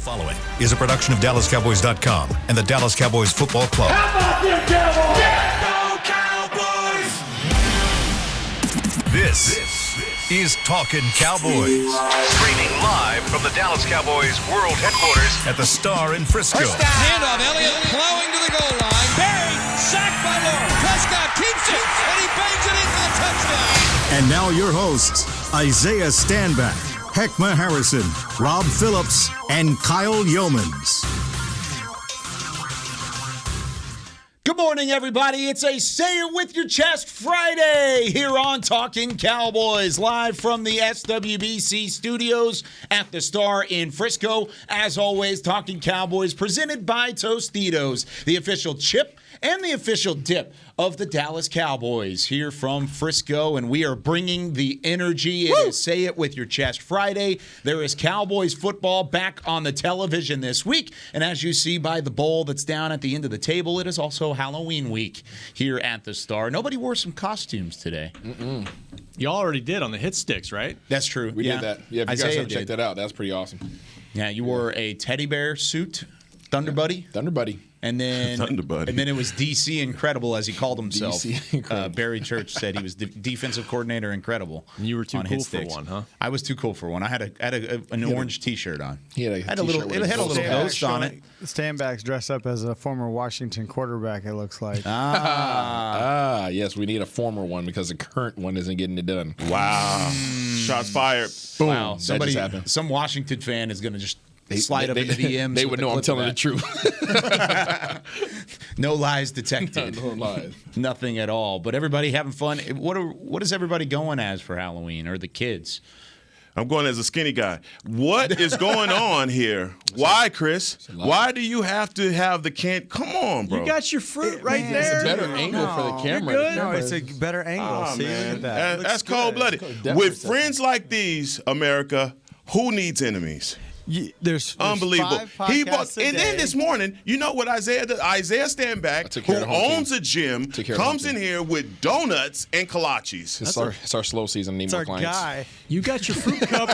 following is a production of DallasCowboys.com and the Dallas Cowboys Football Club. Is a production of DallasCowboys.com and the Dallas Cowboys Football Club. How about them Cowboys? Yeah! Go Cowboys! This is Talkin Cowboys. Streaming live from the Dallas Cowboys World Headquarters at the Star in Frisco. First down. Handoff, Elliott plowing to the goal line. Barry, sacked by Lawrence. Prescott keeps it, and he bangs it in for the touchdown. And now your hosts, Isaiah Stanback, Heckma Harrison, Rob Phillips, and Kyle Yeomans. Good morning, everybody. It's a Say It With Your Chest Friday here on Talkin Cowboys, live from the SWBC studios at the Star in Frisco. As always, Talkin Cowboys presented by Tostitos, the official chip and the official dip of the Dallas Cowboys here from Frisco, and we are bringing the energy. It is Say It With Your Chest Friday. There is Cowboys football back on the television this week, and as you see by the bowl that's down at the end of the table, it is also Halloween week here at the Star. Nobody wore some costumes today. You already did on the hit sticks, right? That's true. We did that. Yeah, if you guys Isaiah haven't checked that out, that's pretty awesome. Yeah, you wore a teddy bear suit, Thunder Buddy. Thunder Buddy. And then, Thunder Buddy. And then it was DC Incredible, as he called himself. DC Incredible. Barry Church said he was defensive coordinator Incredible. You were too on cool hit for sticks. one, huh? I was too cool for one. I had an orange T-shirt on. He had a little. T-shirt with It had a his little logo. ghost on it. Stanback's dressed up as a former Washington quarterback, it looks like. Yes, we need a former one because the current one isn't getting it done. Wow. Shots fired. Boom. Wow. That just happened. Some Washington fan is going to just slide up into DMs. They with would a know I'm clip telling of the that. truth. No lies detected. No lies. Nothing at all. But everybody having fun. What is everybody going as for Halloween, or the kids? I'm going as a skinny guy. What is going on here? Why, Chris? Why do you have to have the can? Come on, bro. You got your fruit right man, there. It's a better angle for the camera. You're good. No, it's a better angle. Oh, See, man. look at that. That's cold-blooded. With friends like these, America, who needs enemies? There's Unbelievable. 5 podcasts a And then day. this morning, you know what Isaiah did? Isaiah Stanback, took who care of the home owns team. a gym, Took care of the comes home in team. here with donuts and kolaches. It's our slow season. Need It's more our clients. guy. You got your fruit cup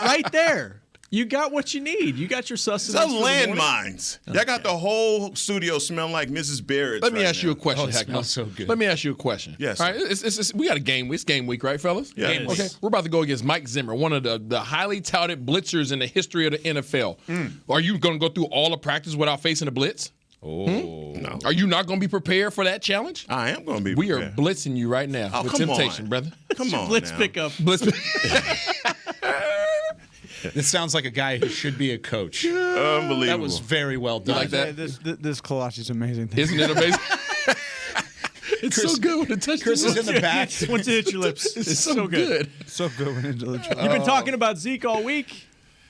right there. You got what you need. You got your It's sustenance. a for the morning. landmines. Y'all got the whole studio smelling like Mrs. Barrett. Let me ask you a question, Oh, it Heckma. smells so good. Let me ask you a question. Yes, All right. We got a game week. It's game week, right, fellas? Yeah. Game Okay. week. We're about to go against Mike Zimmer, one of the highly touted blitzers in the history of the NFL. Are you going to go through all the practice without facing a blitz? No. Are you not going to be prepared for that challenge? I am going to be We are prepared. blitzing you right now Oh, with come temptation, on. brother. Come on Blitz now. pickup. Blitz. This sounds like a guy who should be a coach. Unbelievable. That was very well done. like that? This kolache is amazing. Isn't it amazing? It's Chris- so good when it touches Chris is in the back. Once it hits your lips, It's so good. so good when it's You've been talking about Zeke all week.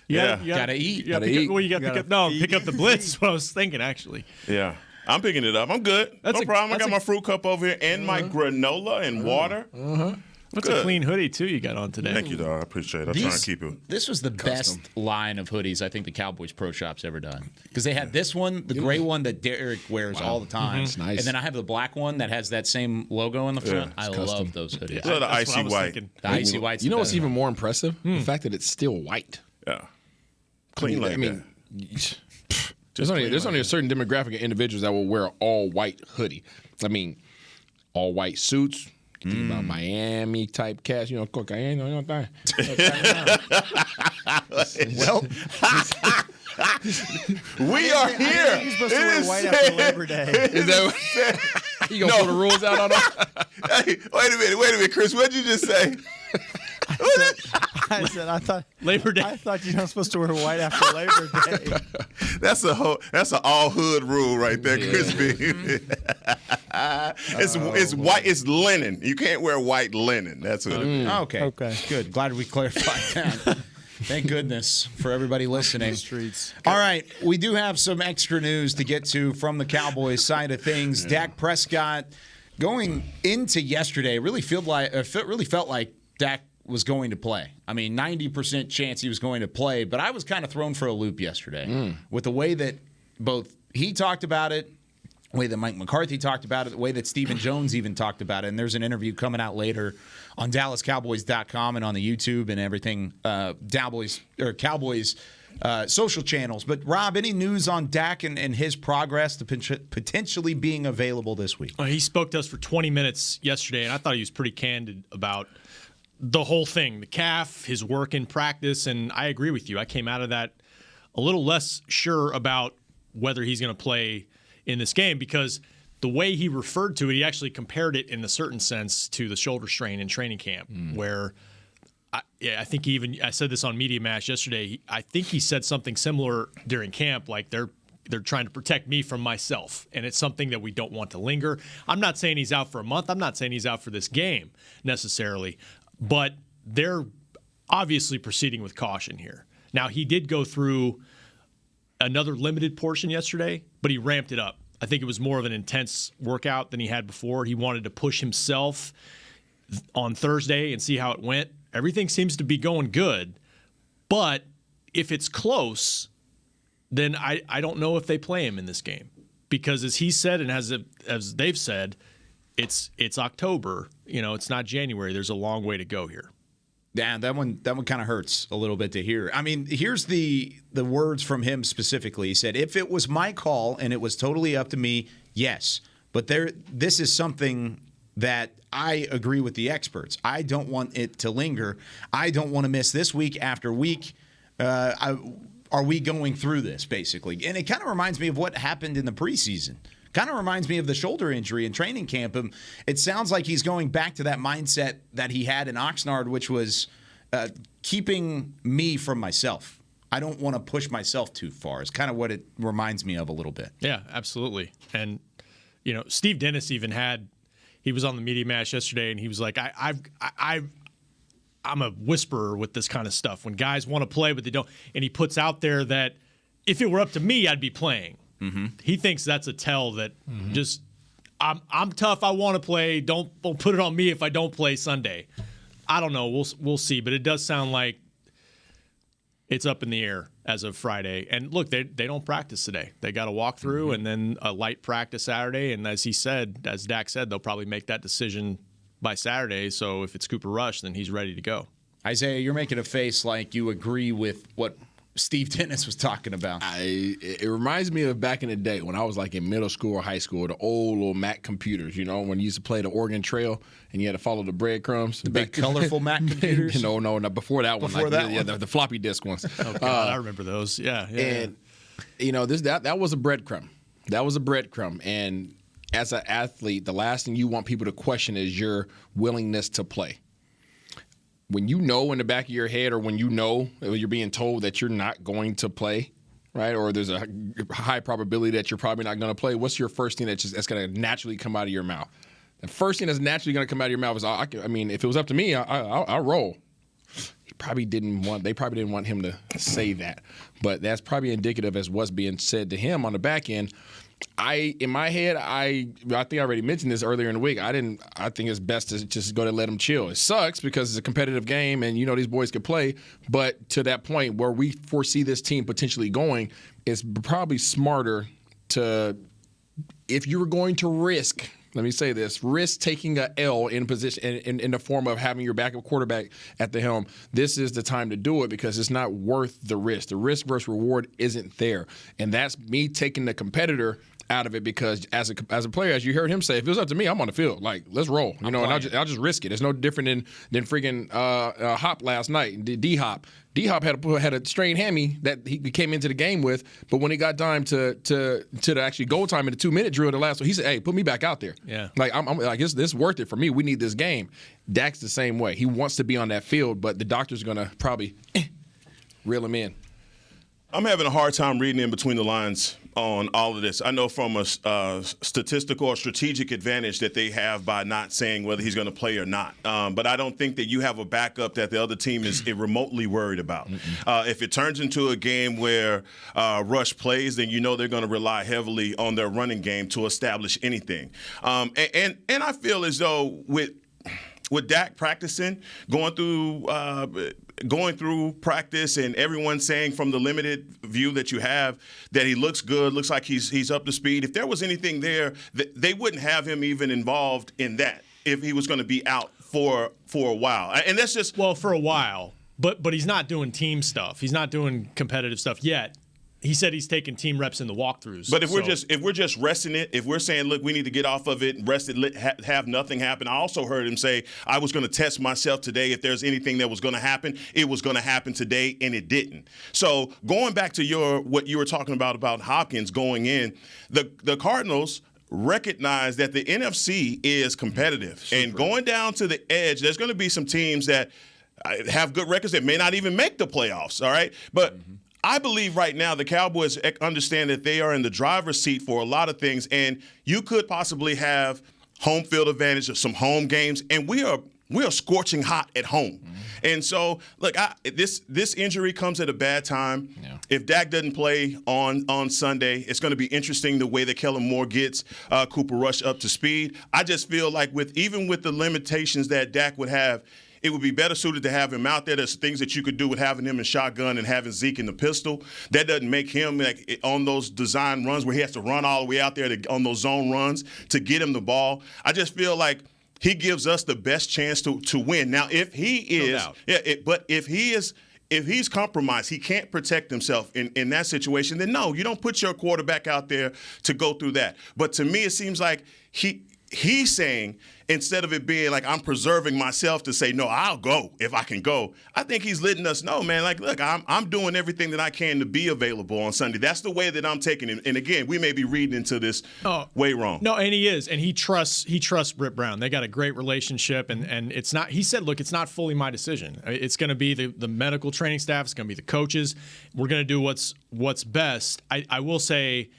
You Yeah. Gotta eat. You gotta Gotta pick eat. up, well, you got to pick Gotta up. No, feed. pick up the blitz. Is what I was thinking, actually. Yeah. I'm picking it up. I'm good. That's No a- problem. I that's got a- my fruit cup over here and my granola and water. What's Good. a clean hoodie too you got on today? Thank you, dog. I appreciate it. I'm trying to keep it. This was the best line of hoodies I think the Cowboys Pro Shop's ever done. Because they had this one, the gray one that Derek wears all the time. It's nice. And then I have the black one that has that same logo in the front. I love those hoodies. So the That's what icy I was white. thinking. The icy white's You know the what's best even one. more impressive? The fact that it's still white. Yeah. Clean like that. There's only a certain demographic of individuals that will wear an all white hoodie. I mean, all white suits. You think about Miami type cats, cocaine, thing. Well, We are here. You're supposed to It wear is white said- after Labor Day. Is that you gonna pull the rules out on us? Hey, wait a minute, Chris. What'd you just say? I said, I thought Labor Day. I thought you're not supposed to wear white after Labor Day. That's an all hood rule right there, Chris B. It's white. It's linen. You can't wear white linen. That's what. It is. okay. Good. Glad we clarified that. Thank goodness for everybody listening. Streets. All right, we do have some extra news to get to from the Cowboys side of things. Dak Prescott going into yesterday really felt like Dak was going to play. I mean, 90% chance he was going to play, but I was kind of thrown for a loop yesterday with the way that both he talked about it, the way that Mike McCarthy talked about it, the way that Stephen Jones even talked about it. And there's an interview coming out later on DallasCowboys.com and on the YouTube and everything. Cowboys social channels. But, Rob, any news on Dak and his progress to potentially being available this week? He spoke to us for 20 minutes yesterday, and I thought he was pretty candid about the whole thing, the calf, his work in practice, and I agree with you. I came out of that a little less sure about whether he's going to play in this game because the way he referred to it, he actually compared it in a certain sense to the shoulder strain in training camp, where I think I said this on Media Mash yesterday. I think he said something similar during camp, like they're trying to protect me from myself, and it's something that we don't want to linger. I'm not saying he's out for a month. I'm not saying he's out for this game necessarily, but they're obviously proceeding with caution here. Now, he did go through another limited portion yesterday, but he ramped it up. I think it was more of an intense workout than he had before. He wanted to push himself on Thursday and see how it went. Everything seems to be going good, but if it's close, then I don't know if they play him in this game because, as he said and as they've said, it's October. It's not January. There's a long way to go here. Yeah, that one kind of hurts a little bit to hear. I mean, here's the words from him specifically. He said, "If it was my call and it was totally up to me, yes. But this is something that I agree with the experts. I don't want it to linger. I don't want to miss this week after week. Are we going through this, basically?" And it kind of reminds me of what happened in the preseason. Kind of reminds me of the shoulder injury in training camp. It sounds like he's going back to that mindset that he had in Oxnard, which was keeping me from myself. I don't want to push myself too far. It's kind of what it reminds me of a little bit. Yeah, absolutely. And, Steve Dennis even he was on the Media Mash yesterday, and he was like, I'm a whisperer with this kind of stuff. When guys want to play, but they don't. And he puts out there that if it were up to me, I'd be playing. Mm-hmm. He thinks that's a tell that just I'm tough. I want to play. Don't put it on me if I don't play Sunday. I don't know. We'll see. But it does sound like it's up in the air as of Friday. And look, they don't practice today. They got to walk through and then a light practice Saturday. And as Dak said, they'll probably make that decision by Saturday. So if it's Cooper Rush, then he's ready to go. Isaiah, you're making a face like you agree with what Steve Dennis was talking about. It reminds me of back in the day when I was like in middle school or high school, the old little Mac computers, when you used to play the Oregon Trail and you had to follow the breadcrumbs. The big colorful Mac computers? No, before that one. The floppy disk ones. Oh, God, I remember those. Yeah. And, that was a breadcrumb. That was a breadcrumb. And as an athlete, the last thing you want people to question is your willingness to play. When you know in the back of your head or when you're being told that you're not going to play, right, or there's a high probability that you're probably not going to play, what's your first thing that's going to naturally come out of your mouth? The first thing that's naturally going to come out of your mouth is, if it was up to me, I'll roll. They probably didn't want him to say that. But that's probably indicative as what's being said to him on the back end. In my head, I think I already mentioned this earlier in the week. I think it's best to just go to let them chill. It sucks because it's a competitive game and these boys could play. But to that point where we foresee this team potentially going, it's probably smarter to, if you were going to risk taking a L in position in the form of having your backup quarterback at the helm. This is the time to do it because it's not worth the risk. The risk versus reward isn't there, and that's me taking the competitor out of it because as a player, as you heard him say, if it was up to me, I'm on the field. Like, let's roll. And I'll just risk it. It's no different than freaking Hop last night. D-Hop. D-Hop had a strained hammy that he came into the game with, but when it got time to the actually goal time in the 2-minute drill, the last one, he said, "Hey, put me back out there." Yeah. Like I'm like this is worth it for me. We need this game. Dak's the same way. He wants to be on that field, but the doctor's gonna probably reel him in. I'm having a hard time reading in between the lines on all of this. I know from a statistical or strategic advantage that they have by not saying whether he's going to play or not. But I don't think that you have a backup that the other team is remotely worried about. If it turns into a game where Rush plays, then they're going to rely heavily on their running game to establish anything. And I feel as though with Dak practicing, going through practice and everyone saying from the limited view that you have that he looks good, looks like he's up to speed. If there was anything there, they wouldn't have him even involved in that if he was going to be out for a while. And that's just for a while. But he's not doing team stuff. He's not doing competitive stuff yet. He said he's taking team reps in the walkthroughs. But if we're just resting it, if we're saying, look, we need to get off of it, rest it, have nothing happen. I also heard him say, I was going to test myself today. If there's anything that was going to happen, it was going to happen today, and it didn't. So going back to what you were talking about Hopkins going in, the Cardinals recognize that the NFC is competitive. Super. And going down to the edge, there's going to be some teams that have good records that may not even make the playoffs, all right? But I believe right now the Cowboys understand that they are in the driver's seat for a lot of things, and you could possibly have home field advantage of some home games, and we are scorching hot at home. Mm-hmm. And so, look, this injury comes at a bad time. Yeah. If Dak doesn't play on Sunday, it's going to be interesting the way that Kellen Moore gets Cooper Rush up to speed. I just feel like even with the limitations that Dak would have, it would be better suited to have him out there. There's things that you could do with having him in shotgun and having Zeke in the pistol. That doesn't make him on those design runs where he has to run all the way out there on those zone runs to get him the ball. I just feel like he gives us the best chance to win. Now, if he is, but if he's compromised, he can't protect himself in that situation, then no, you don't put your quarterback out there to go through that. But to me, it seems like he's saying, instead of it being like I'm preserving myself to say, no, I'll go if I can go, I think he's letting us know, man, like, look, I'm doing everything that I can to be available on Sunday. That's the way that I'm taking it. And again, we may be reading into this way wrong. No, and he is. And he trusts Britt Brown. They got a great relationship. And it's not, he said, look, it's not fully my decision. It's going to be the medical training staff. It's going to be the coaches. We're going to do what's best. I will say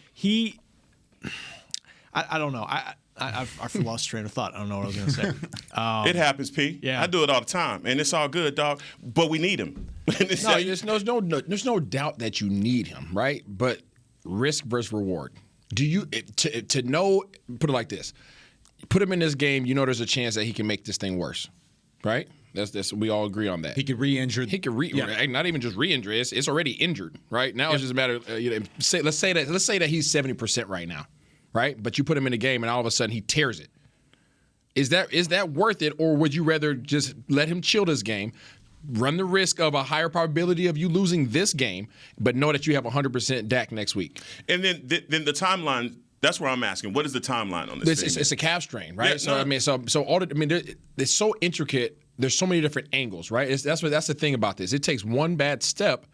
I don't know. I've lost train of thought. I don't know what I was going to say. It happens, P. Yeah. I do it all the time, and it's all good, dog. But we need him. There's no doubt that you need him, right? But risk versus reward. Do you to know? Put it like this: put him in this game. You know, there's a chance that he can make this thing worse, right? That's we all agree on that. He could re-injure. Not even just re-injure. It's already injured, right? Now it's just a matter. Let's say that he's 70% right now. Right, but you put him in a game and all of a sudden he tears it. Is that worth it, or would you rather just let him chill this game, run the risk of a higher probability of you losing this game, but know that you have 100% Dak next week? And then the timeline. That's where I'm asking. What is the timeline on this? It's a calf strain, right? Yeah, It's so intricate. There's so many different angles, right? That's the thing about this. It takes one bad step,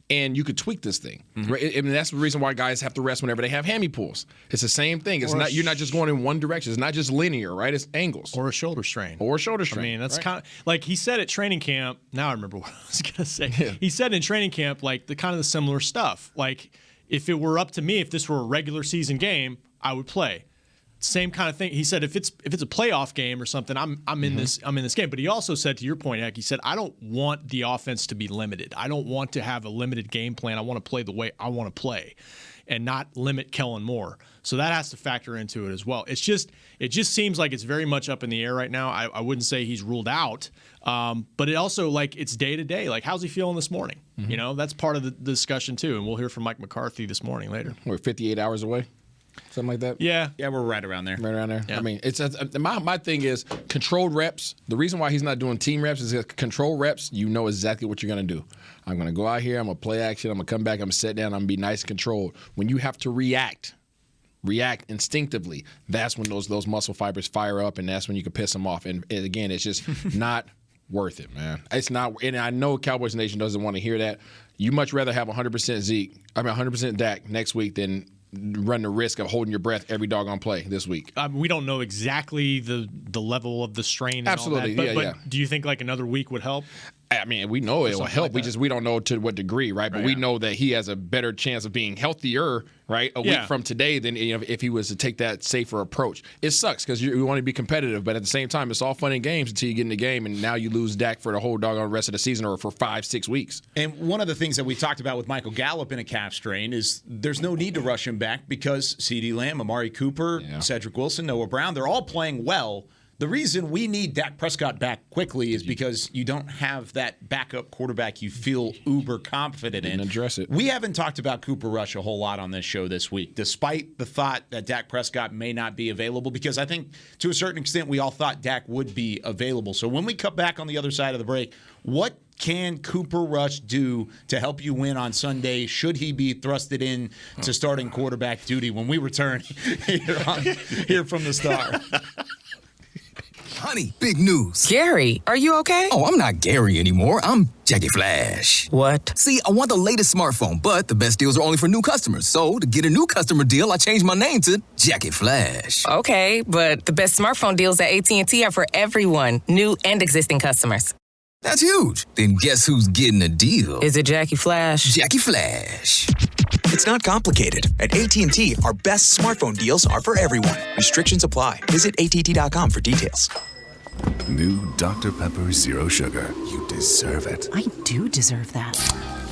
and you could tweak this thing. Mm-hmm. Right? And that's the reason why guys have to rest whenever they have hammy pulls. It's the same thing. You're not just going in one direction. It's not just linear, right? It's angles. Or a shoulder strain. I mean, that's right? kind of like he said at training camp. Now I remember what I was going to say. Yeah. He said in training camp, like the kind of the similar stuff. Like if it were up to me, if this were a regular season game, I would play. Same kind of thing. He said if it's a playoff game or something, I'm in this game. But he also said, to your point, Heck, he said, I don't want the offense to be limited. I don't want to have a limited game plan. I want to play the way I want to play and not limit Kellen Moore. So that has to factor into it as well. It just seems like it's very much up in the air right now. I wouldn't say he's ruled out, but it also, like, it's day to day. Like, how's he feeling this morning? Mm-hmm. You know, that's part of the discussion too. And we'll hear from Mike McCarthy this morning later. We're 58 hours away. Something like that? Yeah, we're right around there. Yeah. I mean, it's my thing is controlled reps. The reason why he's not doing team reps is because controlled reps, you know exactly what you're going to do. I'm going to go out here, I'm going to play action, I'm going to come back, I'm going to sit down, I'm going to be nice and controlled. When you have to react instinctively, that's when those muscle fibers fire up, and that's when you can piss them off. And again, it's just not worth it, man. It's not, and I know Cowboys Nation doesn't want to hear that. You much rather have 100% Dak next week than run the risk of holding your breath every doggone play this week. We don't know exactly the level of the strain and absolutely, all that. But do you think like another week would help? I mean, we know it will help. Like we don't know to what degree, right? But we know that he has a better chance of being healthier, right, a week from today than if he was to take that safer approach. It sucks because you want to be competitive, but at the same time, it's all fun and games until you get in the game, and now you lose Dak for the whole doggone rest of the season or for 5-6 weeks. And one of the things that we talked about with Michael Gallup in a calf strain is there's no need to rush him back because CeeDee Lamb, Amari Cooper, Cedric Wilson, Noah Brown, they're all playing well. The reason we need Dak Prescott back quickly is because you don't have that backup quarterback you feel uber confident in. Address it. We haven't talked about Cooper Rush a whole lot on this show this week, despite the thought that Dak Prescott may not be available, because I think to a certain extent we all thought Dak would be available. So when we come back on the other side of the break, what can Cooper Rush do to help you win on Sunday? Should he be thrusted in to starting quarterback duty when we return here from the Star? Honey, big news. Gary, are you okay? Oh, I'm not Gary anymore. I'm Jackie Flash. What? See, I want the latest smartphone, but the best deals are only for new customers. So, to get a new customer deal, I changed my name to Jackie Flash. Okay, but the best smartphone deals at AT&T are for everyone, new and existing customers. That's huge. Then guess who's getting a deal? Is it Jackie Flash? Jackie Flash. It's not complicated. At AT&T, our best smartphone deals are for everyone. Restrictions apply. Visit att.com for details. New Dr. Pepper Zero Sugar. You deserve it. I do deserve that.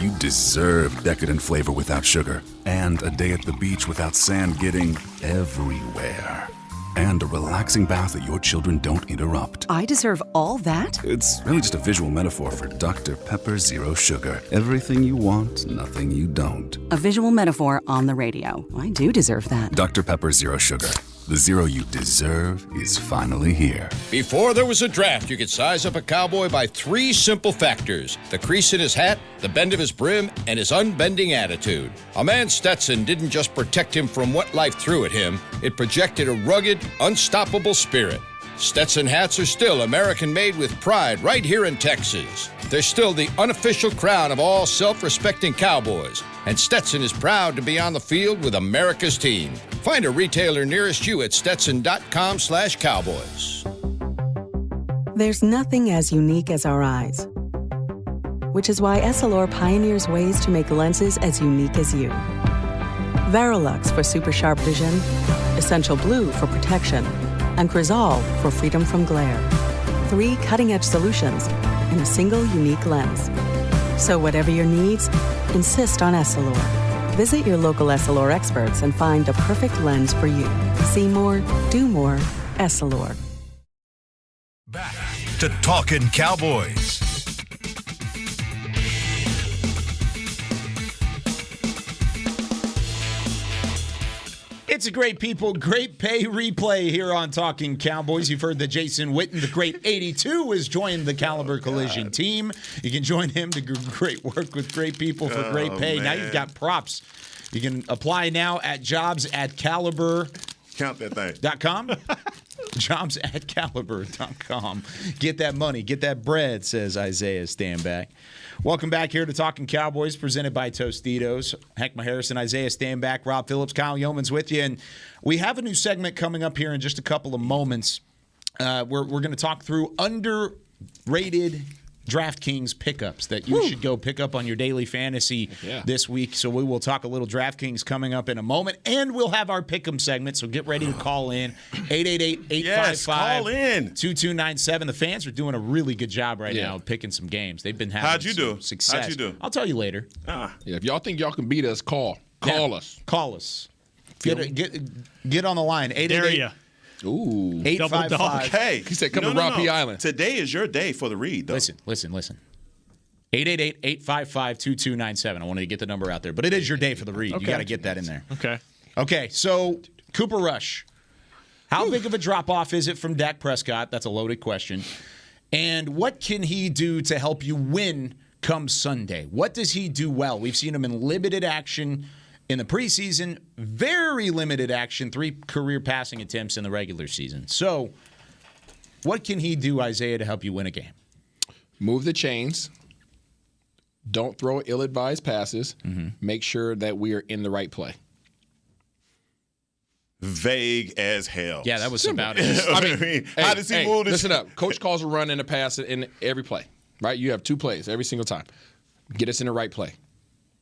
You deserve decadent flavor without sugar. And a day at the beach without sand getting everywhere. And a relaxing bath that your children don't interrupt. I deserve all that? It's really just a visual metaphor for Dr. Pepper Zero Sugar. Everything you want, nothing you don't. A visual metaphor on the radio. I do deserve that. Dr. Pepper Zero Sugar. The zero you deserve is finally here. Before there was a draft, you could size up a cowboy by 3 simple factors: the crease in his hat, the bend of his brim, and his unbending attitude. A man Stetson didn't just protect him from what life threw at him, it projected a rugged, unstoppable spirit. Stetson hats are still American-made with pride right here in Texas. They're still the unofficial crown of all self-respecting cowboys, and Stetson is proud to be on the field with America's team. Find a retailer nearest you at stetson.com/cowboys. There's nothing as unique as our eyes, which is why Essilor pioneers ways to make lenses as unique as you. Verilux for super sharp vision, Essential Blue for protection, and Crizal for freedom from glare. 3 cutting-edge solutions in a single unique lens. So whatever your needs, insist on Essilor. Visit your local Essilor experts and find the perfect lens for you. See more, do more, Essilor. Back to Talkin' Cowboys. It's a great pay replay here on Talking Cowboys. You've heard that Jason Witten, the great 82, has joined the Caliber Collision team. You can join him to do great work with great people for great pay. Man. Now you've got props. You can apply now at jobs@caliber.com. Count that thing. Jobs@caliber.com. Get that money, get that bread, says Isaiah Stanback. Welcome back here to Talking Cowboys, presented by Tostitos. Heckma Harrison, Isaiah Stanback, Rob Phillips, Kyle Yeoman's with you. And we have a new segment coming up here in just a couple of moments. We're going to talk through underrated DraftKings pickups that you should go pick up on your daily fantasy this week. So we will talk a little DraftKings coming up in a moment, and we'll have our pick'em segment. So get ready to call in 888-855-2297. The fans are doing a really good job right now of picking some games. They've been having some success. How'd you do? I'll tell you later. Yeah, if y'all think y'all can beat us, call us. Call us. Get on the line. 888. Ooh. 855. Hey, he said come to Rob P. Island. Today is your day for the read, though. Listen. 888-855-2297. I wanted to get the number out there. But it is your day for the read. You got to get that in there. Okay, so Cooper Rush. How big of a drop-off is it from Dak Prescott? That's a loaded question. And what can he do to help you win come Sunday? What does he do well? We've seen him in limited action in the preseason, very limited action, 3 career passing attempts in the regular season. So what can he do, Isaiah, to help you win a game? Move the chains. Don't throw ill-advised passes. Make sure that we are in the right play. Vague as hell. Yeah, that was about it. I mean, how does he move this? Listen up. Coach calls a run and a pass in every play, right? You have 2 plays every single time. Get us in the right play.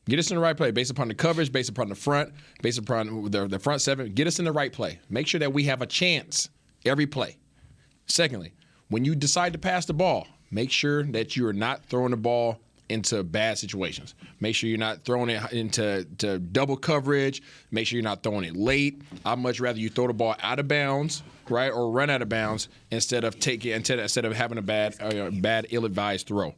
Get us in the right play based upon the coverage, based upon the front, based upon the front 7. Get us in the right play. Make sure that we have a chance every play. Secondly, when you decide to pass the ball, make sure that you are not throwing the ball into bad situations. Make sure you're not throwing it into double coverage. Make sure you're not throwing it late. I'd much rather you throw the ball out of bounds, right, or run out of bounds instead of having a bad ill-advised throw,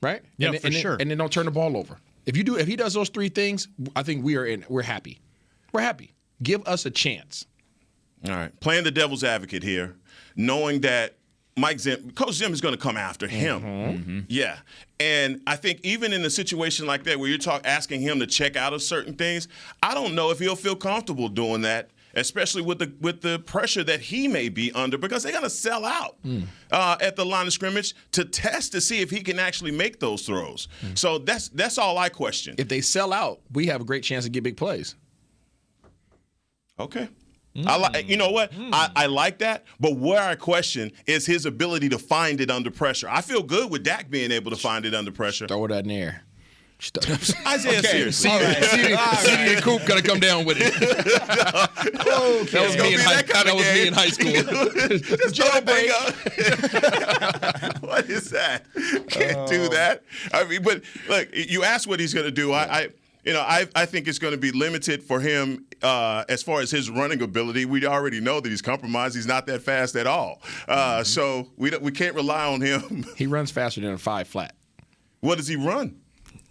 right? Yeah, for sure. And then don't turn the ball over. If he does those three things, I think we're happy. We're happy. Give us a chance. All right. Playing the devil's advocate here, knowing that Coach Zim is going to come after him. Mm-hmm. Yeah. And I think even in a situation like that where you're asking him to check out of certain things, I don't know if he'll feel comfortable doing that, especially with the pressure that he may be under, because they're going to sell out at the line of scrimmage to test to see if he can actually make those throws. So that's all I question. If they sell out, we have a great chance to get big plays. Okay. You know what? I like that, but where I question is his ability to find it under pressure. I feel good with Dak being able to find it under pressure. Throw that in there. Isaiah, seriously. CD and Coop gonna come down with it. That was me in high school. What is that? Can't do that. I mean, but look, you asked what he's gonna do. I think it's going to be limited for him as far as his running ability. We already know that he's compromised. He's not that fast at all. So we can't rely on him. He runs faster than a 5 flat. What does he run?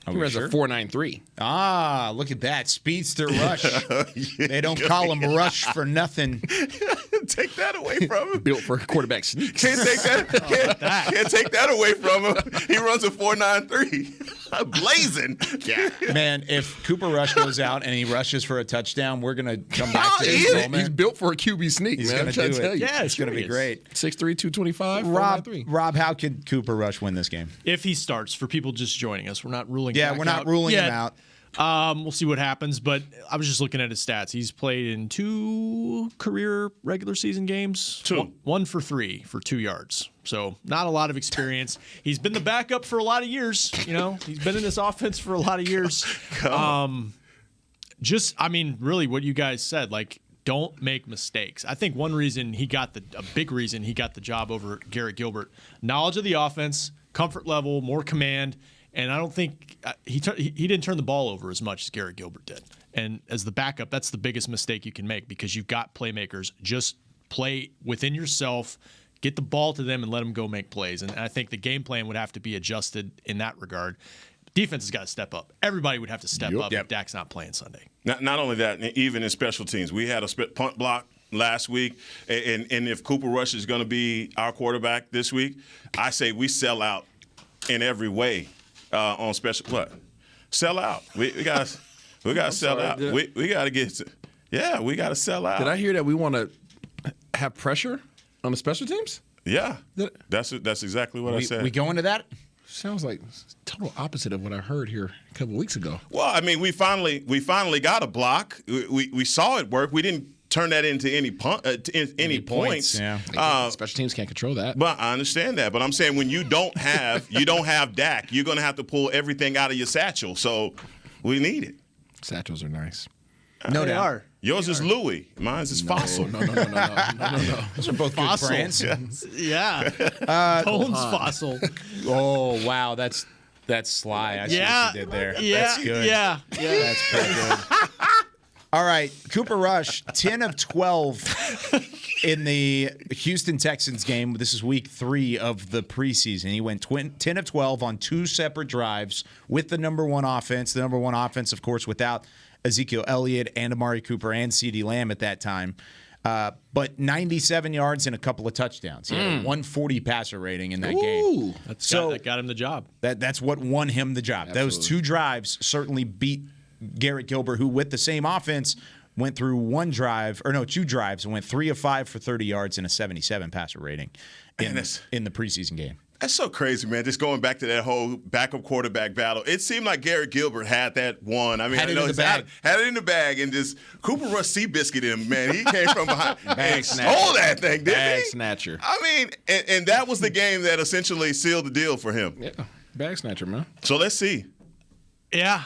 He runs a 4.93. Ah, look at that. Speedster Rush. They don't call him Rush for nothing. Take that away from him. Built for quarterback sneaks. Can't take that. Can't take that away from him. He runs a 4.93. Blazing. Yeah. Man, if Cooper Rush goes out and he rushes for a touchdown, we're going to come back to this moment. He's built for a QB sneak, He's man. going to do it. Yeah, it's going to be great. 6'3", 225, 4.93. Rob, how could Cooper Rush win this game? If he starts, for people just joining us, we're not ruling we're not ruling him out. We'll see what happens, but I was just looking at his stats. He's played in 2 career regular season games. 2. 1 for 3 for 2 yards. So not a lot of experience. He's been the backup for a lot of years. He's been in this offense for a lot of years. Really what you guys said, don't make mistakes. I think one reason a big reason he got the job over Garrett Gilbert, knowledge of the offense, comfort level, more command. And I don't think he didn't turn the ball over as much as Garrett Gilbert did. And as the backup, that's the biggest mistake you can make because you've got playmakers. Just play within yourself, get the ball to them, and let them go make plays. And I think the game plan would have to be adjusted in that regard. Defense has got to step up. Everybody would have to step up if Dak's not playing Sunday. Not only that, even in special teams. We had a punt block last week, and if Cooper Rush is going to be our quarterback this week, I say we sell out in every way. On special sell out. We got to sell out. We got to we got to sell out. Did I hear that we want to have pressure on the special teams? Yeah, that's exactly what I said. We go into that? Sounds like total opposite of what I heard here a couple weeks ago. Well, I mean, we finally got a block. We saw it work. We didn't turn that into any points. Yeah. Special teams can't control that. But I understand that. But I'm saying when you don't have Dak, you're going to have to pull everything out of your satchel. So we need it. Satchels are nice. No, they are. Yours is Louis. Mine's is Fossil. No. Those are both good brands. Yeah. Bones Fossil. Oh, wow. That's sly. I see what you did there. Yeah. That's good. Yeah. That's pretty good. All right, Cooper Rush, 10 of 12 in the Houston Texans game. This is week 3 of the preseason. He went 10 of 12 on 2 separate drives with the number one offense. The number one offense, of course, without Ezekiel Elliott and Amari Cooper and CeeDee Lamb at that time. But 97 yards and a couple of touchdowns. He had a 140 passer rating in that game. That got him the job. That's what won him the job. Absolutely. Those 2 drives certainly beat Garrett Gilbert, who with the same offense went through 2 drives and went 3 of 5 for 30 yards and a 77 passer rating in the preseason game. That's so crazy, man. Just going back to that whole backup quarterback battle. It seemed like Garrett Gilbert had that one. I mean, had it in the bag, and just Cooper Rush Seabiscuit him, man. He came from behind and stole that thing, didn't he? Bag snatcher. I mean, and that was the game that essentially sealed the deal for him. Yeah, bag snatcher, man. So let's see. Yeah.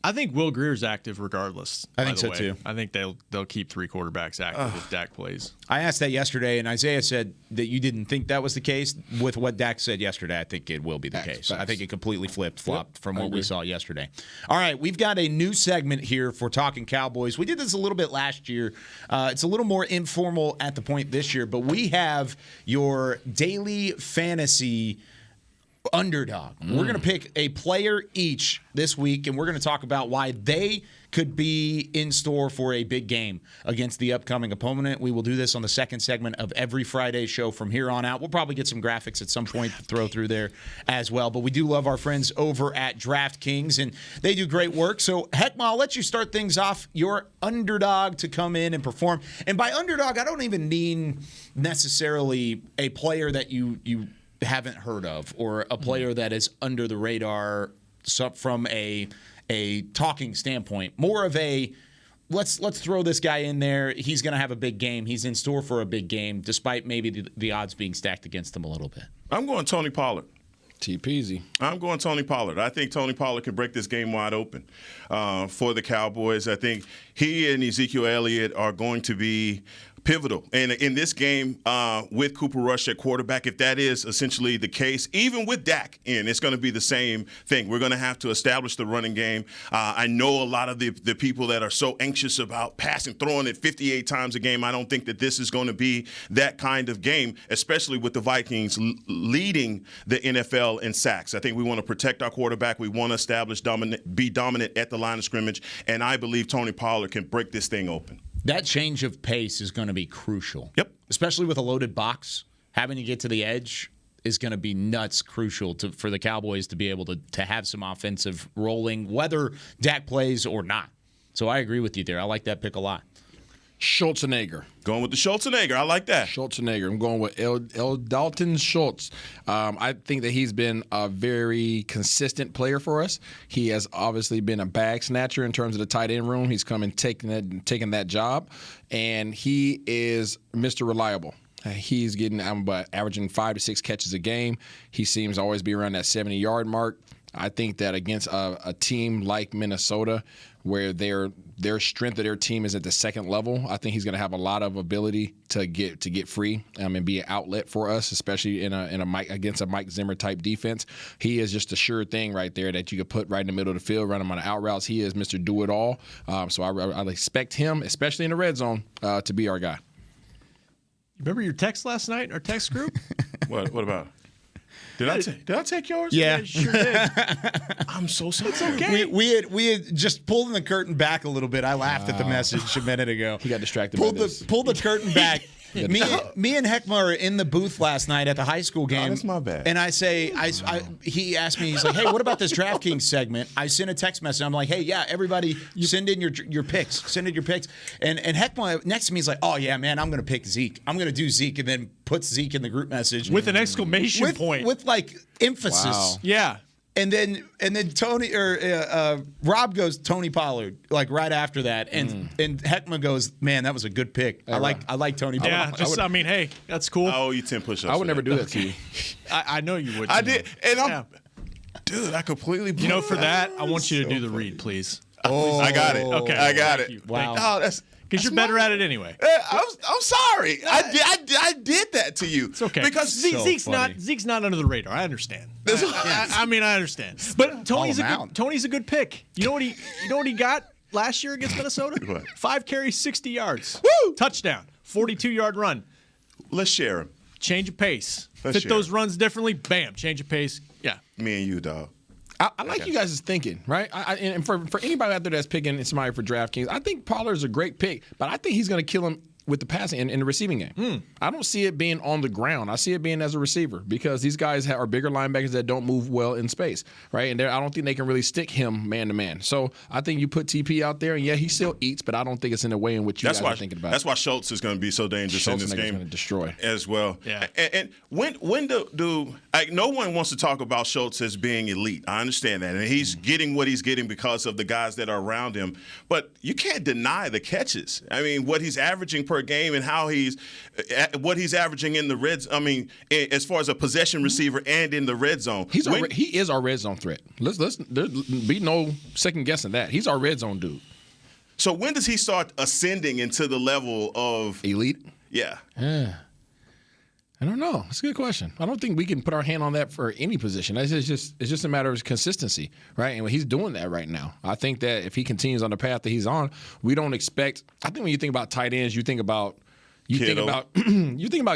I think Will Greer's active regardless. I think by the so, way. too. I think they'll keep 3 quarterbacks active if Dak plays. I asked that yesterday, and Isaiah said that you didn't think that was the case. With what Dak said yesterday, I think it will be the case. Facts. I think it completely flip-flopped from what we saw yesterday. All right, we've got a new segment here for Talkin Cowboys. We did this a little bit last year. It's a little more informal at the point this year, but we have your daily fantasy underdog. We're going to pick a player each this week, and we're going to talk about why they could be in store for a big game against the upcoming opponent. We will do this on the second segment of every Friday show from here on out. We'll probably get some graphics at some point to throw through there as well. But we do love our friends over at DraftKings, and they do great work. So, Heckma, I'll let you start things off. Your underdog to come in and perform. And by underdog, I don't even mean necessarily a player that you haven't heard of or a player that is under the radar from a talking standpoint. More of a let's throw this guy in there. He's going to have a big game. He's in store for a big game, despite maybe the odds being stacked against him a little bit. I'm going Tony Pollard. T-Peasy. I'm going Tony Pollard. I think Tony Pollard can break this game wide open for the Cowboys. I think he and Ezekiel Elliott are going to be pivotal. And in this game with Cooper Rush at quarterback, if that is essentially the case, even with Dak in, it's going to be the same thing. We're going to have to establish the running game. I know a lot of the people that are so anxious about passing, throwing it 58 times a game. I don't think that this is going to be that kind of game, especially with the Vikings leading the NFL in sacks. I think we want to protect our quarterback. We want to establish be dominant at the line of scrimmage. And I believe Tony Pollard can break this thing open. That change of pace is going to be crucial. Yep. Especially with a loaded box. Having to get to the edge is going to be nuts crucial for the Cowboys to be able to have some offensive rolling, whether Dak plays or not. So I agree with you there. I like that pick a lot. Schultzenegger. Going with the Schultzenegger. I like that. Schultzenegger. I'm going with L. Dalton Schultz. I think that he's been a very consistent player for us. He has obviously been a bag snatcher in terms of the tight end room. He's come and taken that job, and he is Mr. Reliable. He's getting averaging 5 to 6 catches a game. He seems to always be around that 70-yard mark. I think that against a team like Minnesota, where their strength of their team is at the second level, I think he's going to have a lot of ability to get free and be an outlet for us, especially against a Mike Zimmer type defense. He is just a sure thing right there that you could put right in the middle of the field, run him on the out routes. He is Mr. Do It All. So I expect him, especially in the red zone, to be our guy. Remember your text last night in our text group? What about? Did I take yours? Yeah, you sure did. I'm so sorry. It's okay. We had just pulled the curtain back a little bit. I laughed at the message a minute ago. He got distracted. Pulled the curtain back. Me and Heckma are in the booth last night at the high school game. That's my bad. And I say, he asked me, he's like, hey, what about this DraftKings segment? I sent a text message. I'm like, hey, yeah, everybody, you send in your picks. Send in your picks. And Heckma next to me is like, oh yeah, man, I'm gonna pick Zeke. I'm gonna do Zeke, and then puts Zeke in the group message with an exclamation point, with like emphasis. Wow. Yeah. And then Tony Rob goes Tony Pollard like right after that, and Heckma goes, man, that was a good pick. I like Tony Pollard. Yeah, hey, that's cool. I owe you 10 push-ups. I would never do that to you. I know you would. I did, and dude, I completely. For that, I want you to do the read, please. Oh, I got it. Okay, I got it. Wow. Oh, that's. Because you're better at it anyway. I'm sorry. I did that to you. It's okay. Because Zeke's not under the radar. I understand. I understand. But Tony's a good pick. You know what he got last year against Minnesota? What? 5 carries, 60 yards. Woo! Touchdown. 42-yard run. Let's share him. Change of pace. Let's Fit those runs differently. Bam. Change of pace. Yeah. Me and you, dog. I like you guys' thinking, right? And for anybody out there that's picking somebody for DraftKings, I think Pollard's a great pick, but I think he's going to kill him with the passing in the receiving game. I don't see it being on the ground. I see it being as a receiver because these guys are bigger linebackers that don't move well in space, right? And I don't think they can really stick him man-to-man. So I think you put TP out there, and yeah, he still eats, but I don't think it's in the way in which you guys are thinking about. That's why Schultz is going to be so dangerous in this game. Going to destroy as well. Yeah. And when do no one wants to talk about Schultz as being elite. I understand that, and he's getting what he's getting because of the guys that are around him. But you can't deny the catches. I mean, what he's averaging per per game and how what he's averaging in the red zone. I mean, as far as a possession receiver and in the red zone. He is our red zone threat. Let's there be no second guessing that. He's our red zone dude. So when does he start ascending into the level of elite? Yeah. I don't know. It's a good question. I don't think we can put our hand on that for any position. It's just a matter of consistency, right? And he's doing that right now. I think that if he continues on the path that he's on, we don't expect. I think when you think about tight ends, you think about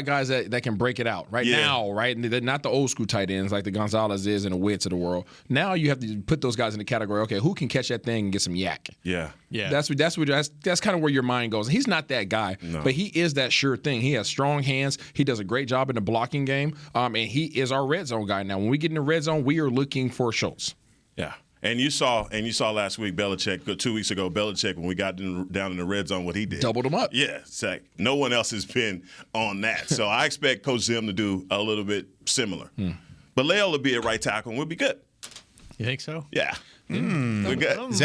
guys that can break it out now, right? And they're not the old school tight ends like the Gonzalez is and the Witts of the world. Now you have to put those guys in the category. Okay, who can catch that thing and get some yak? Yeah. That's kind of where your mind goes. He's not that guy, but he is that sure thing. He has strong hands. He does a great job in the blocking game, and he is our red zone guy. Now, when we get in the red zone, we are looking for Schultz. Yeah. And you saw last week, Belichick, 2 weeks ago, Belichick, when we got down in the red zone, what he did. Doubled him up. Yeah, no one else has been on that. So I expect Coach Zim to do a little bit similar. But Leal will be at right tackle, and we'll be good. You think so? Yeah. We're good. Is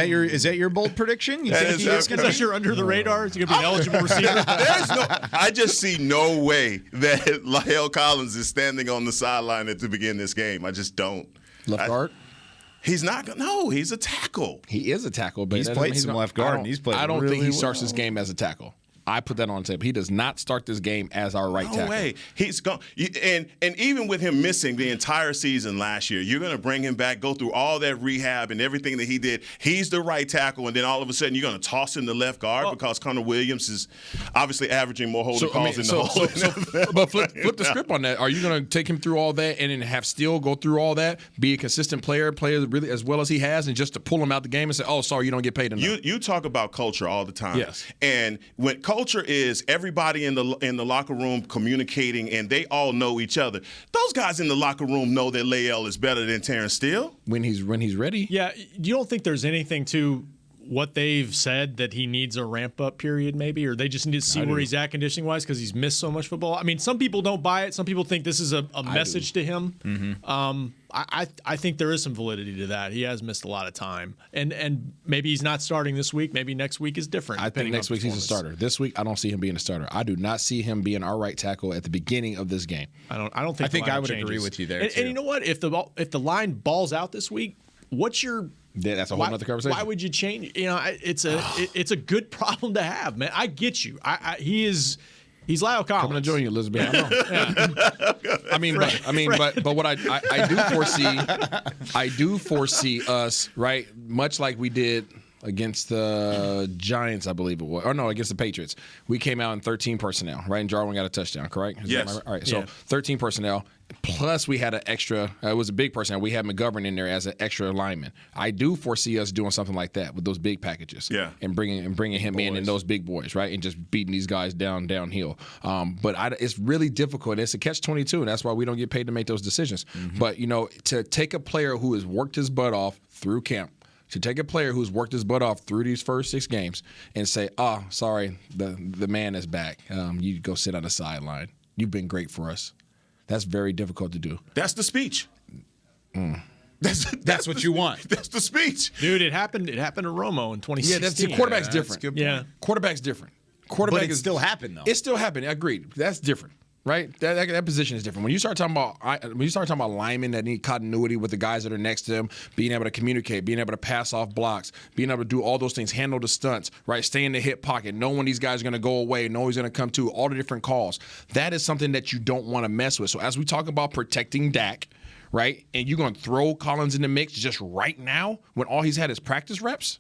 that your bold prediction? You think he is going to be your under the radar? Is he going to be an eligible receiver? I just see no way that Leal Collins is standing on the sideline to begin this game. I just don't. Left guard? He's not. No, he's a tackle. He is a tackle, but he's played some left guard. And he's played. I don't really think he starts well. this game as a tackle. I put that on tape. He does not start this game as our right tackle. No way. He's gone. And even with him missing the entire season last year, you're going to bring him back, go through all that rehab and everything that he did. He's the right tackle, and then all of a sudden you're going to toss him to left guard because Connor Williams is obviously averaging more holding calls in the whole. But flip the script on that. Are you going to take him through all that and then have Steele go through all that, be a consistent player, play really as well as he has, and just to pull him out the game and say, oh, sorry, you don't get paid enough? You talk about culture all the time. Yes. And when culture is everybody in the locker room communicating, and they all know each other. Those guys in the locker room know that Leal is better than Terrence Steele when he's ready. Yeah, you don't think there's anything to what they've said that he needs a ramp-up period maybe, or they just need to see where he's at conditioning-wise because he's missed so much football? I mean, some people don't buy it. Some people think this is a message to him. Mm-hmm. I think there is some validity to that. He has missed a lot of time. And maybe he's not starting this week. Maybe next week is different. I think next week he's a starter. This week, I don't see him being a starter. I do not see him being our right tackle at the beginning of this game. I don't think I think I would agree with you there, and you know what? If the line balls out this week, what's your that's a whole other conversation. Why would you change? You know, it's a good problem to have, man. I get you. He's Lyle Collins. Coming to join you, Elizabeth. I know. But what I do foresee us, right, much like we did against the Giants, I believe it was. Or no, against the Patriots. We came out in 13 personnel, right? And Jarwin got a touchdown, correct? Yes. All right, so 13 personnel. Plus, we had an extra. It was a big personnel. We had McGovern in there as an extra lineman. I do foresee us doing something like that with those big packages, and bringing him in and those big boys, right, and just beating these guys downhill. But it's really difficult. It's a catch-22, and that's why we don't get paid to make those decisions. Mm-hmm. But to take a player who has worked his butt off through camp, to take a player who's worked his butt off through these first 6 games, and say, "Oh, sorry, the man is back. You go sit on the sideline. You've been great for us." That's very difficult to do. That's the speech. That's what you want. That's the speech. Dude, it happened to Romo in 2016. Yeah, that's the quarterback's different. Yeah. Quarterback's different. But it still happened, though. It still happened. Agreed. That's different. Right? That position is different. When you start talking about linemen that need continuity with the guys that are next to them, being able to communicate, being able to pass off blocks, being able to do all those things, handle the stunts, right? Stay in the hip pocket, know when these guys are going to go away, know he's going to come to, all the different calls. That is something that you don't want to mess with. So as we talk about protecting Dak, right, and you're going to throw Collins in the mix just right now when all he's had is practice reps?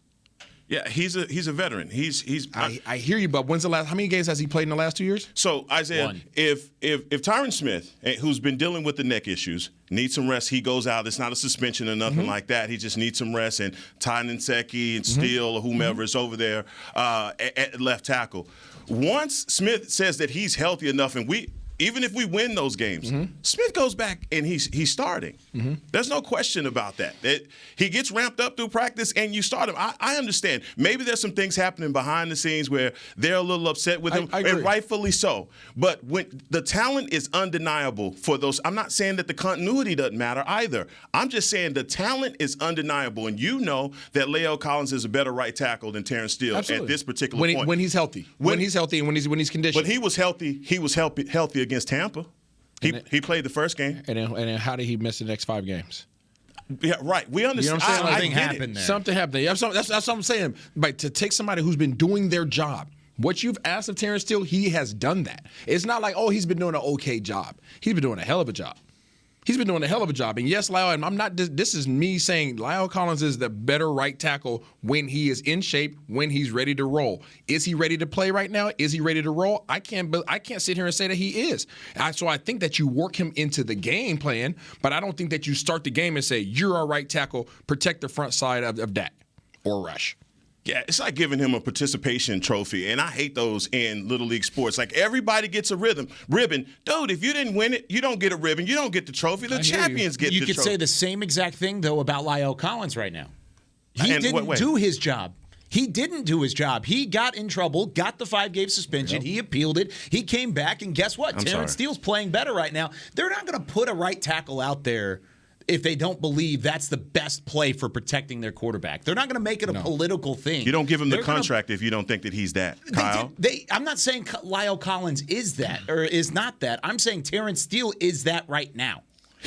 Yeah, he's a veteran. I hear you, but how many games has he played in the last 2 years? So Isaiah, 1. if Tyron Smith, who's been dealing with the neck issues, needs some rest, he goes out. It's not a suspension or nothing like that. He just needs some rest. And Ty Nsekhe and Steele or whomever is over there at left tackle. Once Smith says that he's healthy enough, and even if we win those games, Smith goes back and he's starting. There's no question about that. He gets ramped up through practice and you start him. I understand. Maybe there's some things happening behind the scenes where they're a little upset with him, and rightfully so. But when the talent is undeniable for those, I'm not saying that the continuity doesn't matter either. I'm just saying the talent is undeniable, and you know that La'el Collins is a better right tackle than Terrence Steele at this particular point. When he's healthy. When he's healthy and when he's conditioned. But he was healthy. He was healthy against Tampa. He played the first game. And then how did he miss the next 5 games? Yeah, right. We understand. You know what I'm saying? Something happened there. Something happened there. That's what I'm saying. But to take somebody who's been doing their job, what you've asked of Terrence Steele, he has done that. It's not like, he's been doing an okay job. He's been doing a hell of a job. He's been doing a hell of a job. And yes, La'el, and I'm not. This is me saying La'el Collins is the better right tackle when he is in shape, when he's ready to roll. Is he ready to play right now? Is he ready to roll? I can't sit here and say that he is. So I think that you work him into the game plan, but I don't think that you start the game and say, you're our right tackle, protect the front side of Dak or rush. Yeah, it's like giving him a participation trophy, and I hate those in Little League sports. Like, everybody gets a ribbon. Dude, if you didn't win it, you don't get a ribbon. You don't get the trophy. The champions get the trophy. You could say the same exact thing, though, about La'el Collins right now. He didn't do his job. He didn't do his job. He got in trouble, got the 5-game suspension. He appealed it. He came back, and guess what? Terrence Steele's playing better right now. They're not going to put a right tackle out there if they don't believe that's the best play for protecting their quarterback. They're not going to make it a political thing. You don't give him the contract if you don't think that he's that, Kyle. I'm not saying La'el Collins is that or is not that. I'm saying Terrence Steele is that right now.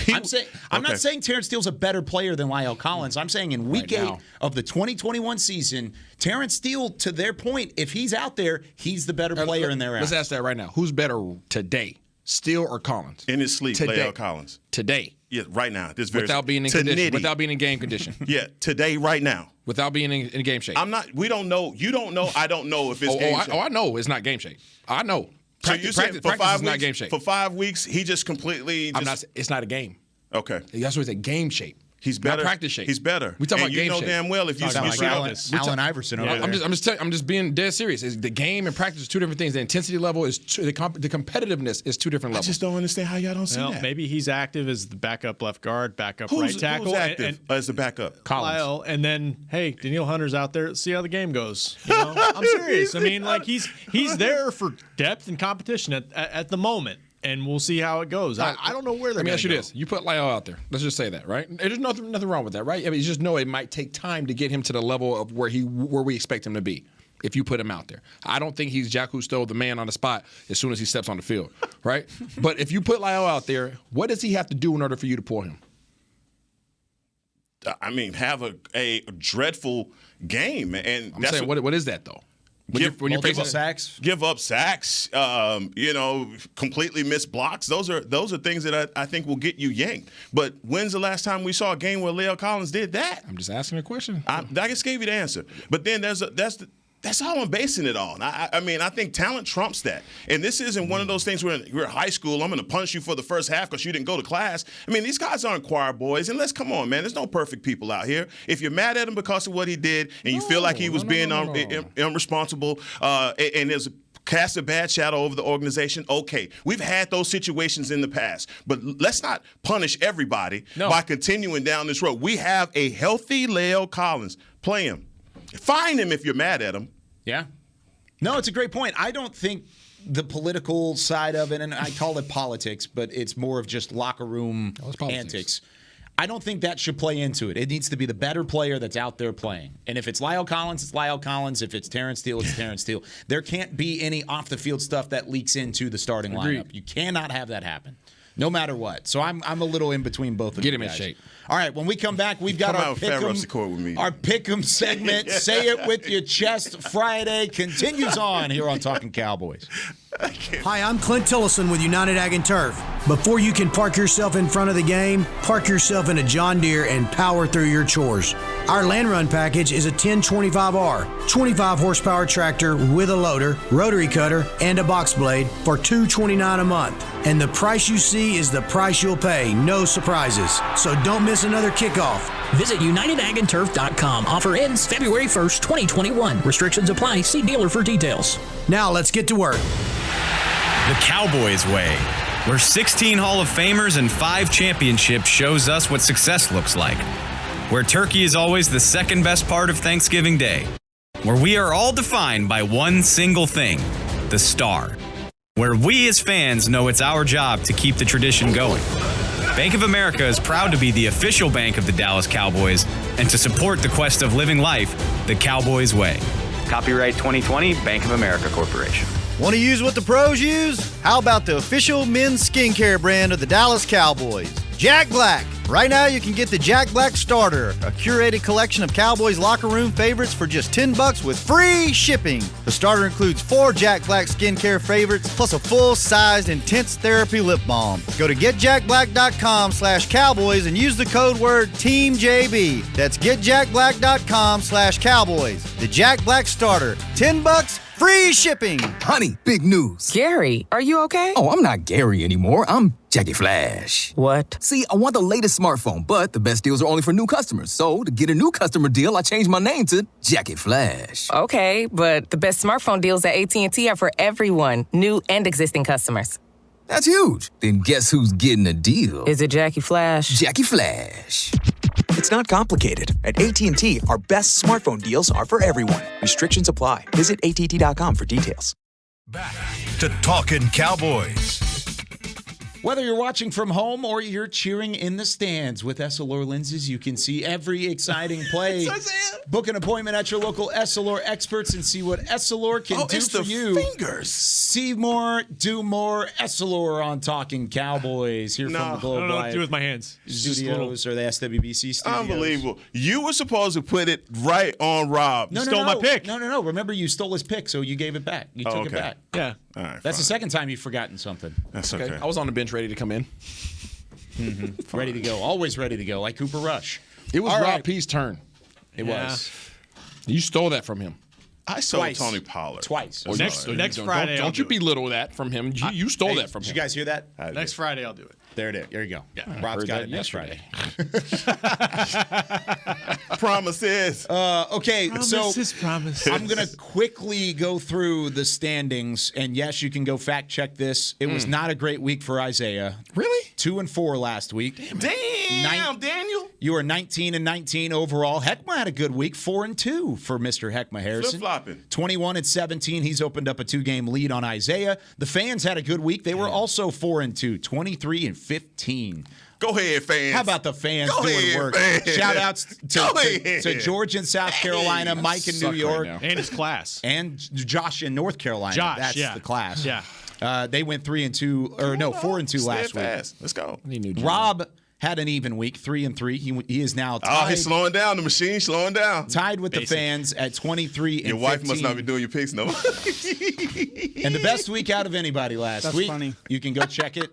I'm not saying Terrence Steele's a better player than La'el Collins. I'm saying in week 8 of the 2021 season, Terrence Steele, to their point, if he's out there, he's the better player in their eyes. Let's ask that right now. Who's better today, Steele or Collins? In his sleep, La'el Collins. Today. Yeah, right now. Without being in condition. Without being in game condition. Yeah, today, right now. Without being in game shape. We don't know. You don't know. I don't know if it's game shape. I know it's not game shape. I know. Practice is not game shape. For 5 weeks, he just completely. It's not a game. Okay. That's what it's a game shape. He's better. Not practice shape. He's better. We talk about game shape. You know damn well if you like Allen Iverson over there. I'm just being dead serious. The game and practice is two different things. The intensity level is the competitiveness is two different levels. I just don't understand how y'all don't see that. Maybe he's active as the backup left guard, backup right tackle. Who's active as the backup? Collins. And then, hey, Danielle Hunter's out there. Let's see how the game goes. I'm serious. I mean, like he's there for depth and competition at the moment. And we'll see how it goes. I don't know where they're going to go. Let me ask you this. You put La'el out there. Let's just say that, right? There's nothing wrong with that, right? I mean, you just know it might take time to get him to the level of where we expect him to be if you put him out there. I don't think he's Jack Cousteau, the man on the spot, as soon as he steps on the field, right? But if you put La'el out there, what does he have to do in order for you to pull him? I mean, have a dreadful game. And I'm saying, what is that, though? Give up sacks, completely missed blocks. Those are things that I think will get you yanked. But when's the last time we saw a game where La'el Collins did that? I'm just asking a question. I just gave you the answer. But then that's all I'm basing it on. I mean, I think talent trumps that. And this isn't one of those things where you're in high school, I'm going to punish you for the first half because you didn't go to class. I mean, these guys aren't choir boys. And come on, man. There's no perfect people out here. If you're mad at him because of what he did and you feel like he was being irresponsible and there's cast a bad shadow over the organization, okay. We've had those situations in the past. But let's not punish everybody by continuing down this road. We have a healthy La'el Collins. Play him. Fine him if you're mad at him. Yeah. No, it's a great point. I don't think the political side of it, and I call it politics, but it's more of just locker room antics. I don't think that should play into it. It needs to be the better player that's out there playing. And if it's La'el Collins, it's La'el Collins. If it's Terrence Steele, it's Terrence Steele. There can't be any off-the-field stuff that leaks into the starting lineup. You cannot have that happen, no matter what. So I'm a little in between both of you guys. Get him in shape. All right, when we come back, we've got our Pick'em segment. Say it with your chest. Friday continues on here on Talkin' Cowboys. Hi, I'm Clint Tillison with United Ag and Turf. Before you can park yourself in front of the game, park yourself in a John Deere and power through your chores. Our Land Run package is a 1025R, 25 horsepower tractor with a loader, rotary cutter, and a box blade for $229 a month. And the price you see is the price you'll pay, no surprises. So don't miss another kickoff. Visit UnitedAgAndTurf.com. Offer ends February 1st, 2021. Restrictions apply. See dealer for details. Now let's get to work. The Cowboys way. where 16 Hall of Famers and 5 championships shows us what success looks like, where turkey is always the second best part of Thanksgiving Day, where we are all defined by one single thing, the star, where we as fans know it's our job to keep the tradition going. Bank of America is proud to be the official bank of the Dallas Cowboys and to support the quest of living life the Cowboys way. Copyright 2020, Bank of America Corporation. Want to use what the pros use? How about the official men's skincare brand of the Dallas Cowboys, Jack Black? Right now, you can get the Jack Black Starter, a curated collection of Cowboys locker room favorites for just $10 with free shipping. The starter includes 4 Jack Black skincare favorites plus a full-sized intense therapy lip balm. Go to getjackblack.com/Cowboys and use the code word TEAMJB. That's getjackblack.com/Cowboys. The Jack Black Starter, $10, free shipping. Honey, big news. Gary, are you okay? Oh, I'm not Gary anymore. I'm Jackie Flash. What? See, I want the latest smartphone, but the best deals are only for new customers. So, to get a new customer deal, I changed my name to Jackie Flash. Okay, but the best smartphone deals at AT&T are for everyone, new and existing customers. That's huge. Then guess who's getting a deal? Is it Jackie Flash? Jackie Flash. It's not complicated. At AT&T, our best smartphone deals are for everyone. Restrictions apply. Visit att.com for details. Back to Talkin' Cowboys. Whether you're watching from home or you're cheering in the stands with Essilor lenses, you can see every exciting play. Book an appointment at your local Essilor experts and see what Essilor can do for you. Fingers. See more, do more. Essilor on Talkin' Cowboys here from the Globe I don't know what to Live do with my hands. Studios or the SWBC studios. Unbelievable. You were supposed to put it right on Rob. No, stole my pick. No. Remember, you stole his pick, so you gave it back. You took it back. Yeah. All right, That's the second time you've forgotten something. That's okay. I was on the bench ready to come in. Ready to go. Always ready to go, like Cooper Rush. It was All Rob right. P's turn. It was. You stole that from him. I stole Twice. Tony Pollard. Twice. Well, Next Friday, Don't you belittle that from him. You stole that from Did him. you guys hear that? Next Friday, I'll do it. There it is. There you go. Yeah. Rob's Heard got that it next yesterday. Friday. Promises. Okay, Promises. I'm going to quickly go through the standings, and yes, you can go fact check this. It was not a great week for Isaiah. Really? 2-4 last week. Damn, Daniel. You were 19-19 overall. Heckma had a good week, 4-2 for Mr. Heckma Harrison. Flip-flopping. 21-17. He's opened up a 2-game lead on Isaiah. The fans had a good week. They were also 4-2, 23-15. Go ahead, fans. How about the fans Go doing ahead, work? fans. Shout outs Go to ahead. George in South Carolina, Mike in New York, And his class. and Josh in North Carolina. Josh, That's yeah. the class. Yeah. They went 3-2, or no, 4-2 last week. Fast. Let's go. Rob had an even week, 3-3. He is now tied. Oh, he's slowing down. The machine's slowing down. Tied with the fans at 23-15. Your wife must not be doing your picks, no. And the best week out of anybody last That's week. funny. You can go check it.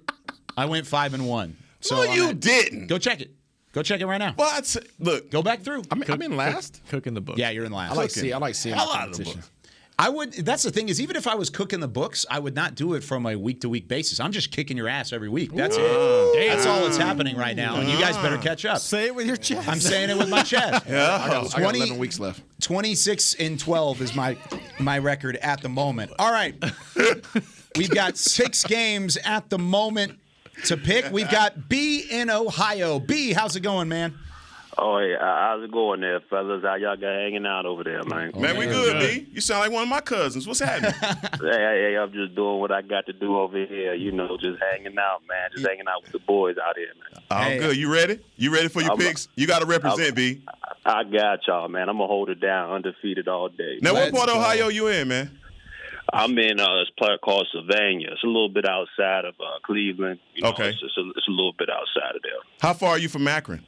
I went 5-1. So No, I'm you at- didn't. Go check it. Go check it right now. Well, look. Go back through. I'm in last. Cooking the book. Yeah, you're in last. I like seeing Hell the out of the competition. book. I would. That's the thing is, even if I was cooking the books, I would not do it from a week-to-week basis. I'm just kicking your ass every week. That's it. That's all that's happening right now, and you guys better catch up. Say it with your chest. I'm saying it with my chest. Yeah. I got 11 weeks left. 26-12 is my record at the moment. All right, we've got 6 games at the moment to pick. We've got B in Ohio. B, how's it going, man? Oh, hey, how's it going there, fellas? How y'all got hanging out over there, man? Man, we good, B. You sound like one of my cousins. What's happening? Hey, I'm just doing what I got to do over here. You know, just hanging out, man. Just hanging out with the boys out here, man. Oh, good. You ready? You ready for your picks? You got to represent, B. I got y'all, man. I'm going to hold it down, undefeated all day. Now, what part of Ohio you in, man? I'm in a place called Sylvania. It's a little bit outside of Cleveland. You know, Okay. It's a little bit outside of there. How far are you from Akron?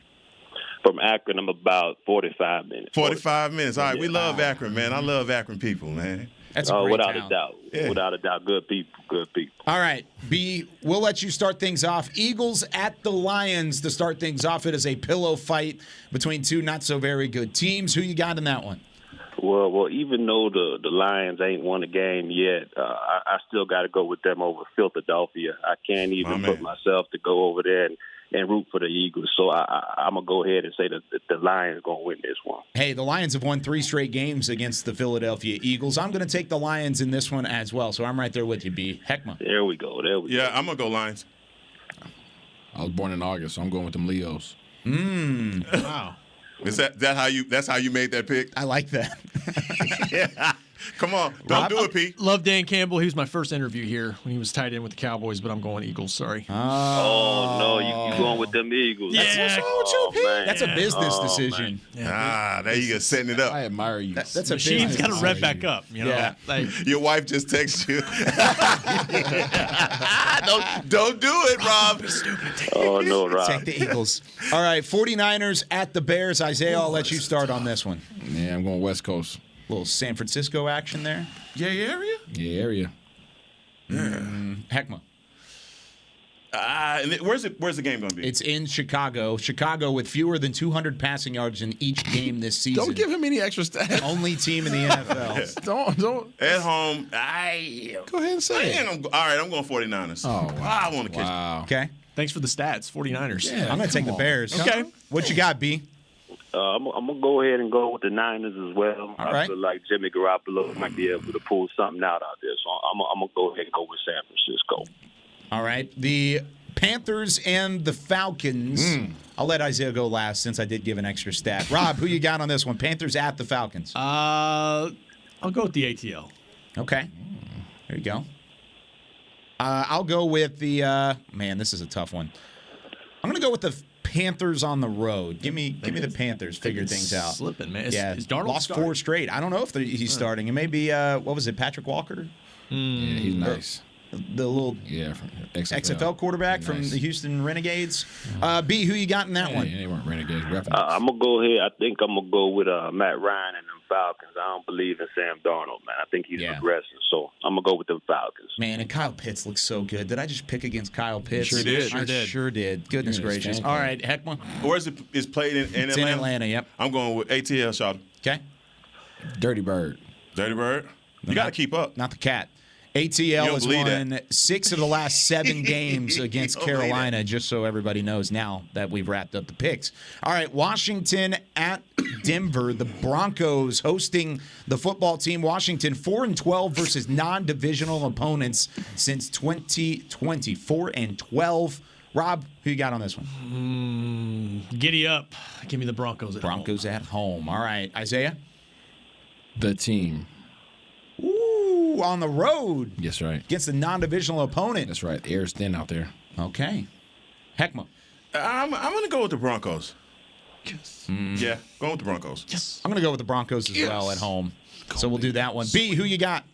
From Akron, I'm about 45 minutes. 45 minutes. All right, we love Akron, man. I love Akron people, man. That's a great without town. a doubt. Yeah. Without a doubt. Good people. Good people. All right, B, we'll let you start things off. Eagles at the Lions to start things off. It is a pillow fight between two not so very good teams. Who you got in that one? Well, even though the Lions ain't won a game yet, I still got to go with them over Philadelphia. I can't even put myself to go over there and root for the Eagles. So I'm going to go ahead and say that the Lions going to win this one. Hey, the Lions have won 3 straight games against the Philadelphia Eagles. I'm going to take the Lions in this one as well, so I'm right there with you, B. Heckma. There we go. Yeah, I'm going to go Lions. I was born in August, so I'm going with them Leos. Wow. Is that's how you made that pick? I like that. Yeah. Come on. Don't do it, P. Love Dan Campbell. He was my first interview here when he was tied in with the Cowboys, but I'm going Eagles. Sorry. Oh, no. You going with them Eagles. Yeah. What's wrong with you, P? Man. That's a business decision. There you go, setting it up. I admire you. That's a Machine's business got to rev decision. back up. You know? Yeah. Like, Your wife just texted you. Don't do it, Rob. Oh, no, Rob. Take the Eagles. All right, 49ers at the Bears. Isaiah, I'll let you start on this one. Yeah, I'm going West Coast. Little San Francisco action there. Yeah, area? Yeah, area. Heckma. And where's the game going to be? It's in Chicago. Chicago with fewer than 200 passing yards in each game this season. Don't give him any extra stats. Only team in the NFL. Don't. At home, Go ahead and say it. all right, I'm going 49ers. Oh, wow. I want to catch Wow. Okay. thanks for the stats, 49ers. Yeah. I'm going to take the on. Bears. Okay. What you got, B? I'm going to go ahead and go with the Niners as well. All I right. feel like Jimmy Garoppolo might be able to pull something out there. So I'm going to go ahead and go with San Francisco. All right. The Panthers and the Falcons. I'll let Isaiah go last since I did give an extra stat. Rob, who you got on this one? Panthers at the Falcons. I'll go with the ATL. Okay. There you go. I'll go with the man, this is a tough one. I'm going to go with the Panthers on the road. Give me the Panthers. Figure things out. Slipping, man. Yeah, Is Darnold lost starting? 4 straight. I don't know if he's starting. It may be what was it, Patrick Walker? Yeah, he's nice. The little From XFL quarterback from the Houston Renegades. B, who you got in that one? Yeah, they weren't Renegades. I'm going to go ahead. I think I'm going to go with Matt Ryan and them Falcons. I don't believe in Sam Darnold, man. I think he's progressing. So I'm going to go with them Falcons. Man, and Kyle Pitts looks so good. Did I just pick against Kyle Pitts? Sure did. I sure did. Goodness gracious. All right, Heckma. Where's it? Is played in Atlanta? It's in Atlanta, yep. I'm going with ATL, shot. Okay. Dirty Bird. Dirty Bird. You got to keep up. Not the cat. ATL has believe won 6 of the last 7 games against Carolina, just so everybody knows now that we've wrapped up the picks. All right, Washington at Denver. The Broncos hosting the football team. Washington 4-12 versus non-divisional opponents since 2020. 4-12. Rob, who you got on this one? Giddy up. Give me the Broncos at home. Broncos at home. All right, Isaiah? The team. Ooh, on the road. Yes, right. Against a non-divisional opponent. That's right. The air's thin out there. Okay. Heckma. I'm going to go with the Broncos. Yes. Yeah, going with the Broncos. Yes. I'm going to go with the Broncos as well at home. So we'll do that one. B, who you got?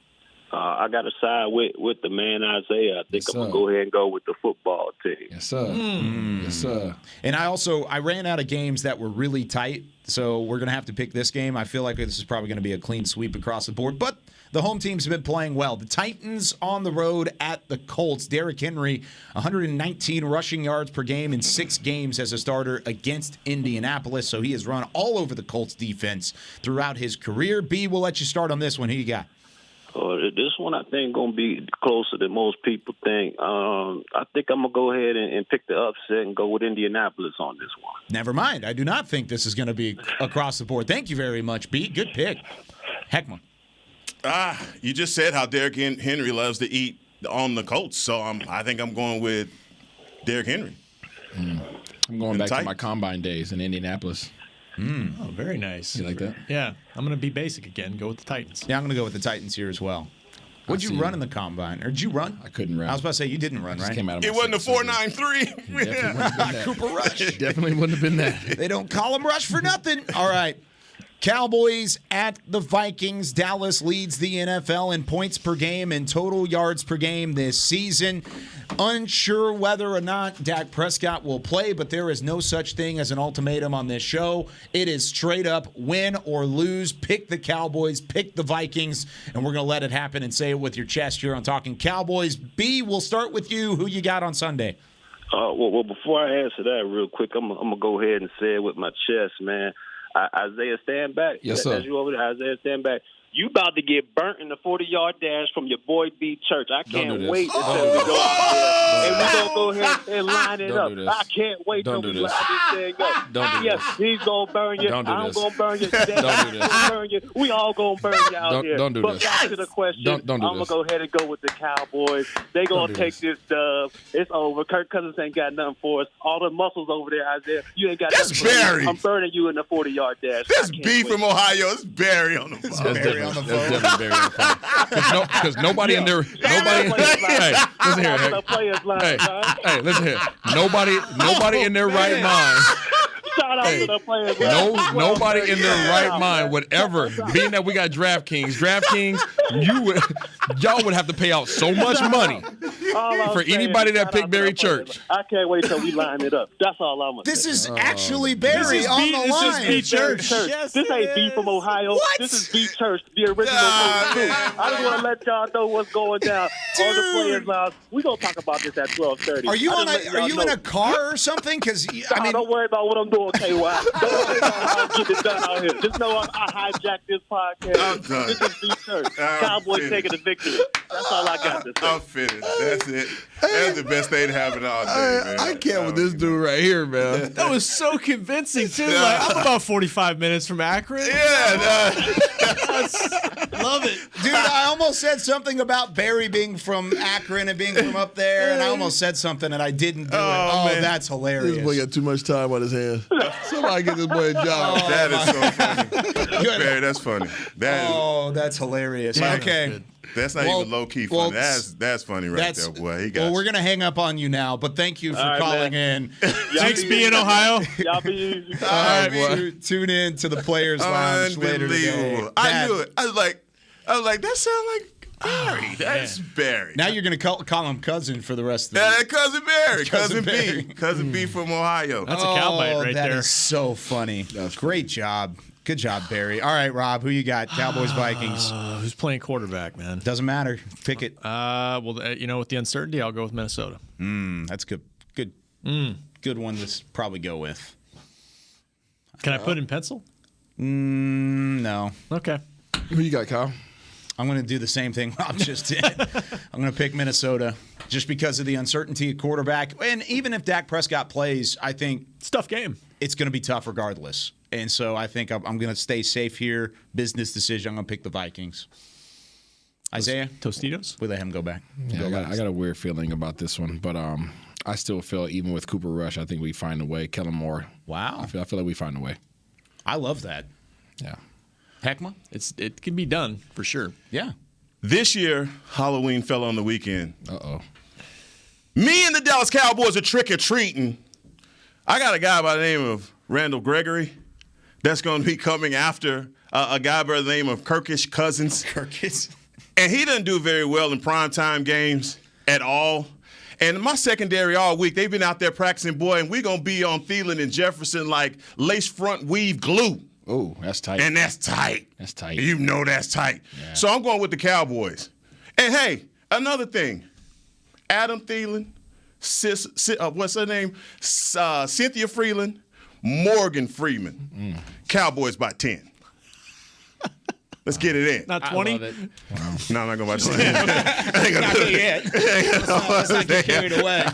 I got to side with the man Isaiah. I think I'm going to go ahead and go with the football team. Yes, sir. Yes, sir. And I ran out of games that were really tight, so we're going to have to pick this game. I feel like this is probably going to be a clean sweep across the board, but the home team's been playing well. The Titans on the road at the Colts. Derrick Henry, 119 rushing yards per game in 6 games as a starter against Indianapolis, so he has run all over the Colts defense throughout his career. B, we'll let you start on this one. Who you got? This one I think going to be closer than most people think. I think I'm going to go ahead and pick the upset and go with Indianapolis on this one. Never mind. I do not think this is going to be across the board. Thank you very much, B. Good pick. Heckma. You just said how Derrick Henry loves to eat on the Colts, so I think I'm going with Derrick Henry. I'm going back to my combine days in Indianapolis. Oh, very nice. You like that? Yeah. I'm going to be basic again. Go with the Titans. Yeah, I'm going to go with the Titans here as well. What'd you run in the combine? Or did you run? I couldn't run. I was about to say, you didn't run, right? Came out of It wasn't a 4.93. Cooper Rush. Definitely wouldn't have been that. They don't call him Rush for nothing. All right. Cowboys at the Vikings. Dallas leads the NFL in points per game and total yards per game this season. Unsure whether or not Dak Prescott will play, but there is no such thing as an ultimatum on this show. It is straight up win or lose. Pick the Cowboys, pick the Vikings, and we're going to let it happen and say it with your chest here on Talking Cowboys. B, we'll start with you. Who you got on Sunday? Well, before I answer that real quick, I'm going to go ahead and say it with my chest, man. Isaiah, stand back. Yes, sir. That's you over there. Isaiah, stand back. You about to get burnt in the 40-yard dash from your boy B Church. I can't wait until we go out there and we're going to go ahead and line it up. I can't wait until we line this thing up. Yes, he's going to burn you. I'm going to burn you. Dad's going to burn you. We all going to burn you out here. But back to the question, I'm going to go ahead and go with the Cowboys. They going to take this dub. It's over. Kirk Cousins ain't got nothing for us. All the muscles over there, Isaiah. You ain't got nothing for us. I'm burning you in the 40-yard dash. That's B from Ohio. It's Barry on the phone. That's definitely very on the phone. Because nobody in there. Hey, listen here. Hey, listen here. Nobody in their right mind. Shout out to the players. Nobody in their right mind would ever, being that we got DraftKings, y'all would have to pay out so much money for anybody that picked Barry Church. I can't wait till we line it up. That's all I'm going to say. This is actually Barry on the line. This is B Church. Yes, this ain't B from Ohio. What? This is B Church, the original. I just want to let y'all know what's going down on the Players Lounge. We're going to talk about this at 12:30. Are you in a car or something? Because don't worry about what I'm doing, KY. Don't worry about how I get it done out here. Just know I hijacked this podcast. This is B Church. Cowboys taking the victory. That's all I got to say. I'm finished. That's it. That's the best thing to happen all day, man. I can't with this dude right here, man. That was so convincing, too. Like, I'm about 45 minutes from Akron. Yeah. Love it. Dude, I almost said something about Barry being from Akron and being from up there, and I almost said something and I didn't do it. Man. That's hilarious. This boy got too much time on his hands. Somebody get this boy a job. That is so funny. Barry, that's funny. That's hilarious. Okay. That's not even low-key funny. That's funny right there, boy. We're going to hang up on you now, but thank you for calling in. Thanks, B in Ohio. Y'all be easy. All right, boy. Tune in to the Players Lounge later today. I knew it. I was like, that sounds like Barry. That's Barry. Now you're going to call him cousin for the rest of the week. Cousin Barry. Cousin B. Cousin B from Ohio. That's a cow bite right there. That is so funny. Great job. Good job, Barry. All right, Rob, who you got? Cowboys, Vikings. Who's playing quarterback, man? Doesn't matter. Pick it. With the uncertainty, I'll go with Minnesota. That's good. Good one to probably go with. Can I put in pencil? No. Okay. Who you got, Kyle? I'm going to do the same thing Rob just did. I'm going to pick Minnesota just because of the uncertainty at quarterback. And even if Dak Prescott plays, I think it's a tough game. It's going to be tough regardless. And so I think I'm going to stay safe here. Business decision. I'm going to pick the Vikings. Isaiah? Tostitos? We'll let him go back. Yeah, I got a weird feeling about this one, but I still feel even with Cooper Rush, I think we find a way. Kellen Moore. Wow. I feel like we find a way. I love that. Yeah. Heckma? It can be done for sure. Yeah. This year, Halloween fell on the weekend. Uh-oh. Me and the Dallas Cowboys are trick-or-treating. I got a guy by the name of Randall Gregory that's going to be coming after a guy by the name of Kirkish Cousins. And he doesn't do very well in primetime games at all. And my secondary all week, they've been out there practicing, boy, and we're going to be on Thielen and Jefferson like lace front weave glue. Oh, that's tight. And that's tight. That's tight. You know that's tight. Yeah. So I'm going with the Cowboys. And, hey, another thing. Adam Thielen, what's her name? Cynthia Freeland, Morgan Freeman. Cowboys by 10. Let's get it in. Not 20? No, I'm not going by 20. Not yet. Let's not get carried away.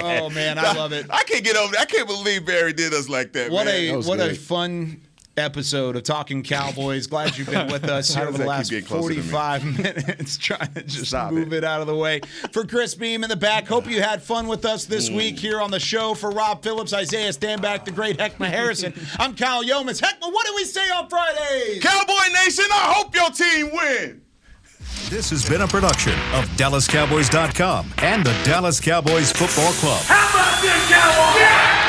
Oh, man, I love it. I can't get over that. I can't believe Barry did us like that, What man. a fun episode of Talking Cowboys. Glad you've been with us here over the last 45 minutes trying to just move it out of the way. For Chris Beam in the back, hope you had fun with us this week here on the show. For Rob Phillips, Isaiah Stanback, the great Heckma Harrison, I'm Kyle Yeomans. Heckma, what do we say on Fridays? Cowboy Nation, I hope your team wins. This has been a production of DallasCowboys.com and the Dallas Cowboys Football Club. How about this, Cowboys? Yeah!